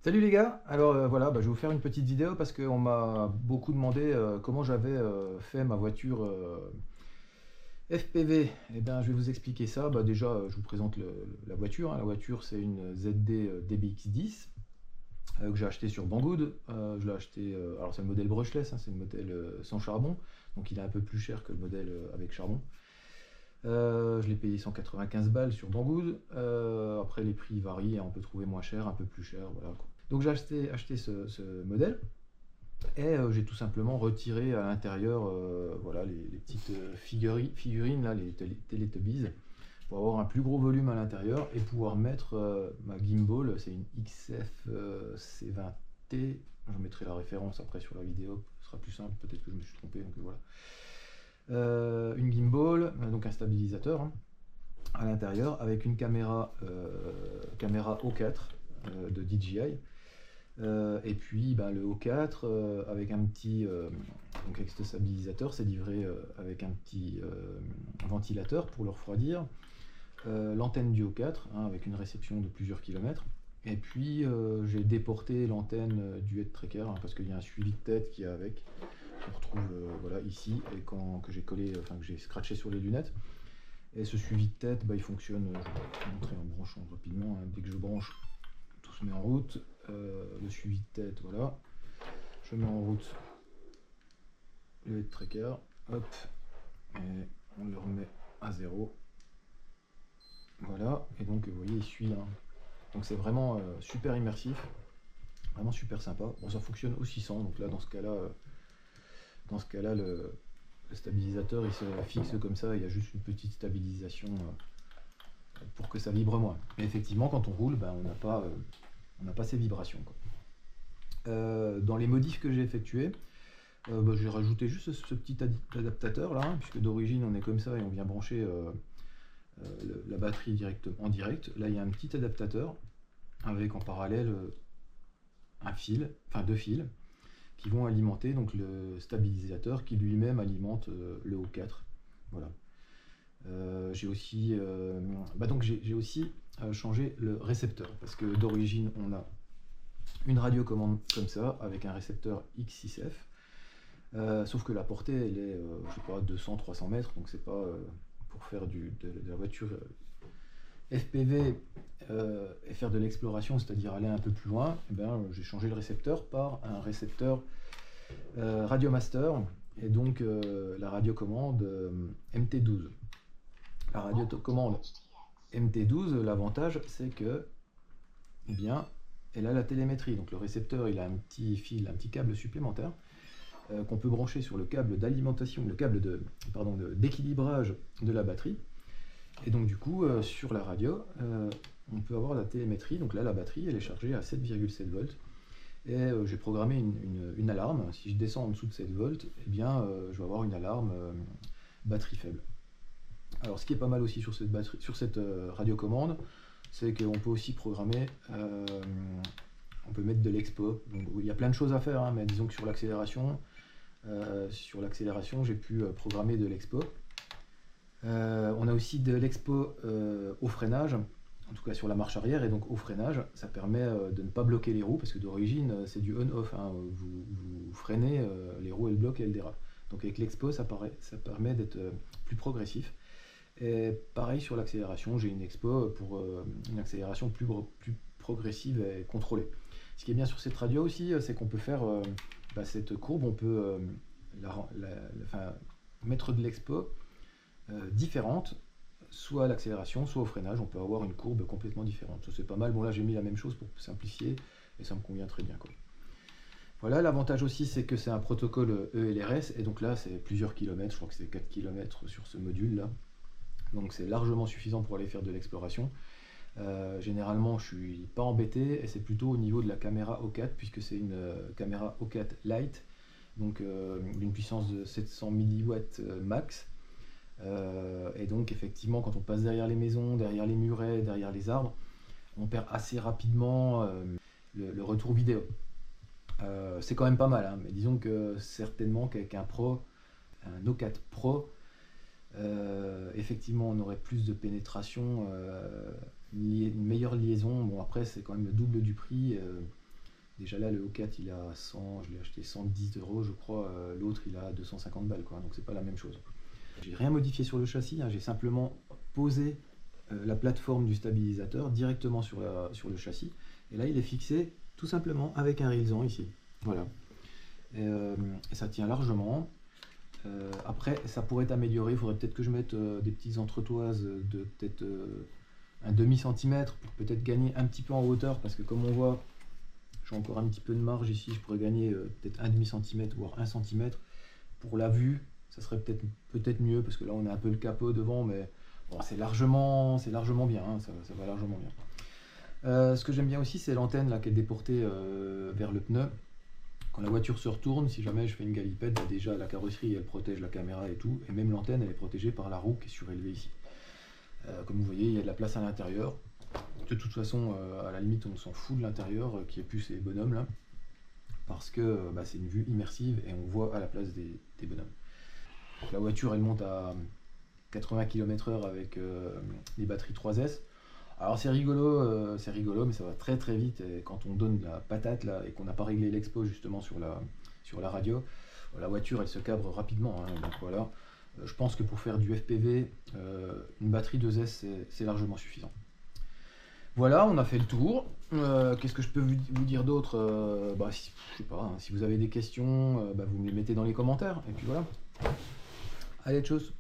Salut les gars, alors voilà, je vais vous faire une petite vidéo parce qu'on m'a beaucoup demandé comment j'avais fait ma voiture FPV. Eh bien, je vais vous expliquer ça. Déjà, je vous présente la voiture, hein. La voiture, c'est une ZD DBX10 que j'ai acheté sur Banggood. Je l'ai acheté, alors c'est le modèle brushless, hein, c'est le modèle sans charbon, donc il est un peu plus cher que le modèle avec charbon. Je l'ai payé 195 balles sur Banggood. Après, les prix varient, hein, on peut trouver moins cher, un peu plus cher, voilà, quoi. Donc j'ai acheté ce modèle et j'ai tout simplement retiré à l'intérieur voilà, les petites figurines, là, les Teletubbies, pour avoir un plus gros volume à l'intérieur et pouvoir mettre ma gimbal. C'est une XF C20T. Je mettrai la référence après sur la vidéo, ce sera plus simple, peut-être que je me suis trompé, donc voilà. Une gimbal, donc un stabilisateur, hein, à l'intérieur, avec une caméra O4 de DJI. Et puis le O4 avec un petit donc avec ce stabilisateur, c'est livré avec un petit ventilateur pour le refroidir, l'antenne du O4, hein, avec une réception de plusieurs kilomètres, et puis j'ai déporté l'antenne du head tracker, hein, parce qu'il y a un suivi de tête qui est avec, qu'on retrouve voilà, ici, et que j'ai collé, enfin que j'ai scratché sur les lunettes. Et ce suivi de tête, il fonctionne, je vais vous montrer en branchant rapidement, hein. Dès que je branche, tout se met en route. Le suivi de tête, voilà. Je mets en route le head tracker, hop, et on le remet à 0. Voilà, et donc vous voyez, il suit, hein. Donc c'est vraiment super immersif, vraiment super sympa. Bon, ça fonctionne aussi sans, donc là, dans ce cas-là, le stabilisateur, il se fixe comme ça, il y a juste une petite stabilisation pour que ça vibre moins. Mais effectivement, quand on roule, on n'a pas ces vibrations, quoi. Dans les modifs que j'ai effectués, j'ai rajouté juste ce petit adaptateur là, hein, puisque d'origine on est comme ça et on vient brancher la batterie en direct. Là il y a un petit adaptateur avec en parallèle deux fils qui vont alimenter donc le stabilisateur qui lui-même alimente le O4. Voilà. J'ai aussi, j'ai aussi changé le récepteur, parce que d'origine on a une radiocommande comme ça avec un récepteur X6F, sauf que la portée elle est je sais pas, 200-300 mètres, donc c'est pas pour faire de la voiture FPV et faire de l'exploration, c'est-à-dire aller un peu plus loin. J'ai changé le récepteur par un récepteur Radiomaster, et donc la radiocommande MT12. La radiocommande MT12, l'avantage c'est que elle a la télémétrie, donc le récepteur il a un petit fil, un petit câble supplémentaire qu'on peut brancher sur le câble d'alimentation, le câble d'équilibrage de la batterie. Et donc du coup sur la radio on peut avoir la télémétrie. Donc là la batterie elle est chargée à 7,7 volts, et j'ai programmé une alarme. Si je descends en dessous de 7 volts, je vais avoir une alarme batterie faible. Alors ce qui est pas mal aussi sur cette radiocommande, c'est qu'on peut aussi programmer, on peut mettre de l'expo. Donc il y a plein de choses à faire, hein, mais disons que sur l'accélération, j'ai pu programmer de l'expo. On a aussi de l'expo au freinage, en tout cas sur la marche arrière, et donc au freinage, ça permet de ne pas bloquer les roues, parce que d'origine c'est du on-off, hein. Vous freinez, les roues elles bloquent et elles dérapent. Donc avec l'expo, ça permet d'être plus progressif. Et pareil sur l'accélération, j'ai une expo pour une accélération plus progressive et contrôlée. Ce qui est bien sur cette radio aussi, c'est qu'on peut faire cette courbe, on peut mettre de l'expo différente, soit à l'accélération, soit au freinage. On peut avoir une courbe complètement différente. Ça c'est pas mal. Bon là j'ai mis la même chose pour simplifier, et ça me convient très bien, quoi. Voilà, l'avantage aussi c'est que c'est un protocole ELRS, et donc là c'est plusieurs kilomètres, je crois que c'est 4 km sur ce module là. Donc c'est largement suffisant pour aller faire de l'exploration. Généralement je suis pas embêté, et c'est plutôt au niveau de la caméra O4, puisque c'est une caméra O4 Lite, donc d'une puissance de 700 milliwatts max. Et donc effectivement quand on passe derrière les maisons, derrière les murets, derrière les arbres, on perd assez rapidement le retour vidéo. C'est quand même pas mal, hein, mais disons que certainement qu'avec un O4 Pro, effectivement on aurait plus de pénétration, une meilleure liaison. Bon après c'est quand même le double du prix, Déjà là, le O4 il a 100, je l'ai acheté 110 € je crois, l'autre il a 250 balles quoi, donc c'est pas la même chose. J'ai rien modifié sur le châssis, hein, j'ai simplement posé la plateforme du stabilisateur directement sur le châssis, et là il est fixé tout simplement avec un railson ici. Voilà. Et ça tient largement. Après, ça pourrait être amélioré, il faudrait peut-être que je mette des petites entretoises de peut-être un demi-centimètre pour peut-être gagner un petit peu en hauteur, parce que comme on voit, j'ai encore un petit peu de marge ici, je pourrais gagner peut-être un demi-centimètre, voire 1 centimètre. Pour la vue, ça serait peut-être mieux, parce que là on a un peu le capot devant, mais bon, c'est largement bien, hein, ça va largement bien. Ce que j'aime bien aussi, c'est l'antenne là qui est déportée vers le pneu. Quand la voiture se retourne, si jamais je fais une galipette, bah déjà la carrosserie elle protège la caméra et tout, et même l'antenne elle est protégée par la roue qui est surélevée ici. Comme vous voyez, il y a de la place à l'intérieur. De toute façon, à la limite, on s'en fout de l'intérieur, qui est plus ces bonhommes là, parce que bah, c'est une vue immersive et on voit à la place des bonhommes. Donc, la voiture elle monte à 80 km/h avec les batteries 3S. Alors c'est rigolo, mais ça va très très vite, et quand on donne la patate là et qu'on n'a pas réglé l'expo justement sur la radio, la voiture elle se cabre rapidement, hein, donc voilà. Je pense que pour faire du FPV, une batterie 2S c'est largement suffisant. Voilà, on a fait le tour. Qu'est-ce que je peux vous dire d'autre? Je sais pas, hein, si vous avez des questions, vous me les mettez dans les commentaires, et puis voilà. Allez, tchuss.